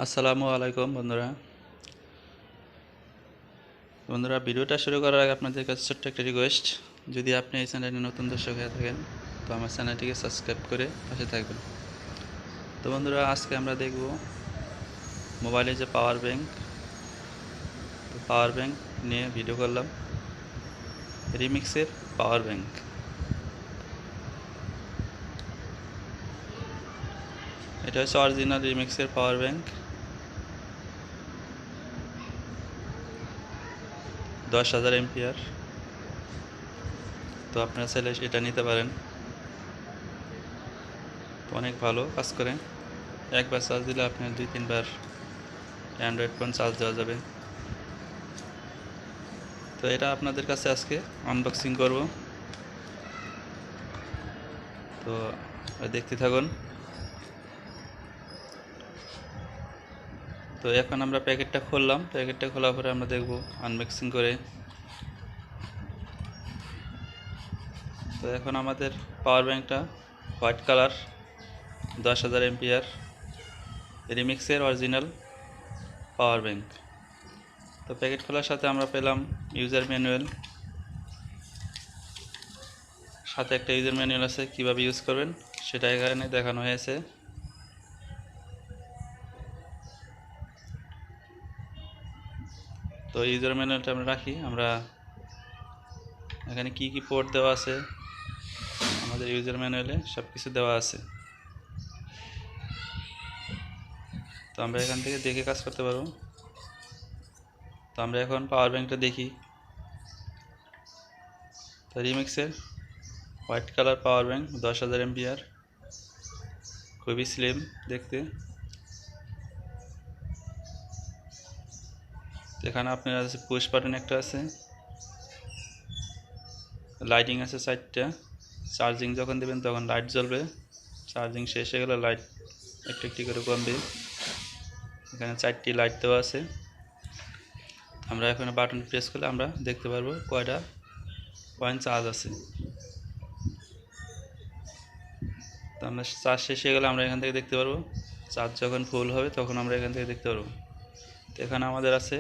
আসসালামু আলাইকুম বন্ধুরা ভিডিওটা শুরু করার আগে আপনাদের কাছে ছোট্ট একটা রিকোয়েস্ট। যদি আপনি এই চ্যানেলে নতুন দর্শক হয়ে থাকেন তো আমার চ্যানেলটিকে সাবস্ক্রাইব করে পাশে থাকবেন। তো বন্ধুরা, আজকে আমরা দেখব মোবাইলে যে পাওয়ার ব্যাংক, তো পাওয়ার ব্যাংক নিয়ে ভিডিও করলাম। রিমিক্সের পাওয়ার ব্যাংক, এটা হচ্ছে অরিজিনাল রিমিক্সের পাওয়ার ব্যাংক। 10,000 এমপিআর। তো আপনারা চাইলে এটা নিতে পারেন, অনেক ভালো কাজ করে। একবার চার্জ দিলে আপনার 2-3 বার অ্যান্ড্রয়েড ফোন চার্জ দেওয়া যাবে। তো এটা আপনাদের কাছে আজকে আনবক্সিং করব, তো দেখতে থাকুন। তো এখন আমরা প্যাকেটটা খুললাম, প্যাকেটটা খোলার পরে আমরা দেখব আনবক্সিং করে। তো এখন আমাদের পাওয়ার ব্যাংকটা হোয়াইট কালার, 10,000 এমপিআর রিমিক্সের অরিজিনাল পাওয়ার ব্যাংক। তো প্যাকেট খোলার সাথে আমরা পেলাম ইউজার ম্যানুয়াল, সাথে একটা ইউজার ম্যানুয়াল আছে, কীভাবে ইউজ করবেন সেটা এখানে দেখানো হয়েছে। তো ইউজার ম্যানুয়ালটা আমরা রাখি। আমরা এখানে কি কি পোর্ট দেওয়া আছে আমাদের ইউজার ম্যানুয়ালে সব কিছু দেওয়া আছে। তো আমরা এখান থেকে দেখে কাজ করতে পারবো। তো আমরা এখন পাওয়ার ব্যাংকটা দেখি। তো রিমিক্সের white colour power bank, 10,000 MPR, খুবই স্লিম দেখতে। এখানে আপনার আছে পুশ বাটন একটা আছে, লাইটিং আছে 4টা। চার্জিং যখন দেবেন তখন লাইট জ্বলবে, চার্জিং শেষ হয়ে গেলে লাইট একটু একটু করে কমবে। এখানে 4টি লাইট দেওয়া আছে। আমরা এখন বাটন প্রেস করলে আমরা দেখতে পারবো কয়টা পয়েন্ট চার্জ আছে। তো আমরা চার্জ শেষ হয়ে গেলে আমরা এখান থেকে দেখতে পারবো। চার্জ যখন ফুল হবে তখন আমরা এখান থেকে দেখতে পারবো। তো এখানে আমাদের আছে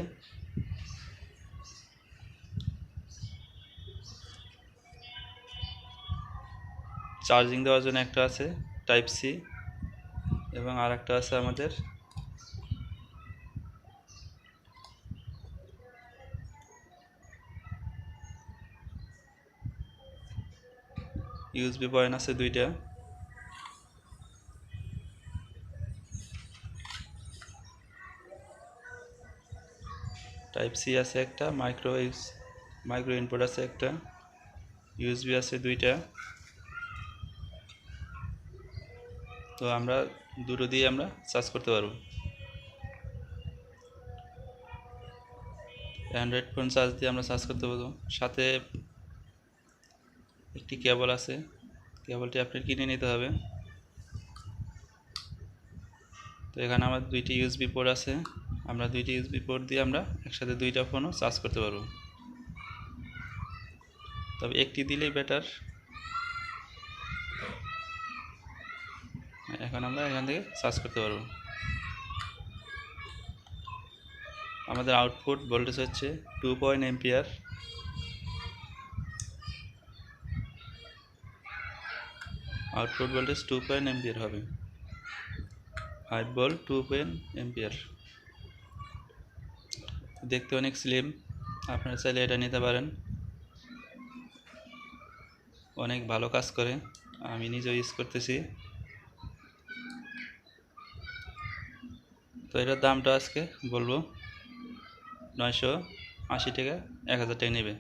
চার্জিং দেওয়ার জন্য একটা আছে টাইপ সি, এবং আর একটা আছে আমাদের ইউএসবি পয়েন্ট আছে 2টা। টাইপ সি আছে একটা, মাইক্রো ইনপুট আছে একটা, ইউএসবি আছে 2টা। তো আমরা দুটো দিয়ে আমরা চার্জ করতে পারবো। অ্যান্ড্রয়েড ফোন চার্জ দিয়ে আমরা চার্জ করতে পারবো। সাথে একটি কেবল আছে, কেবলটি আপনার কিনে নিতে হবে। তো এখানে আমার 2টি ইউএসবি পোর্ট আছে, আমরা 2টি ইউএসবি পোর্ট দিয়ে আমরা একসাথে 2টা ফোনও চার্জ করতে পারবো। তবে একটি দিলেই বেটার। এখন আমরা এখান থেকে চার্জ করতে পারবো। আমাদের আউটপুট ভোল্টেজ হচ্ছে 2 এমপিআর। আউটপুট ভোল্টেজ 2 এমপিআর হবে, 5 ভোল্ট 2 এমপিআর। দেখতে অনেক স্লিম, আপনারা চাইলে এটা নিতে পারেন, অনেক ভালো কাজ করে, আমি নিজেও ইউজ করতেছি। তো এটার দামটা আজকে বলবো 980 টাকা, 1000 টাকা নেবে।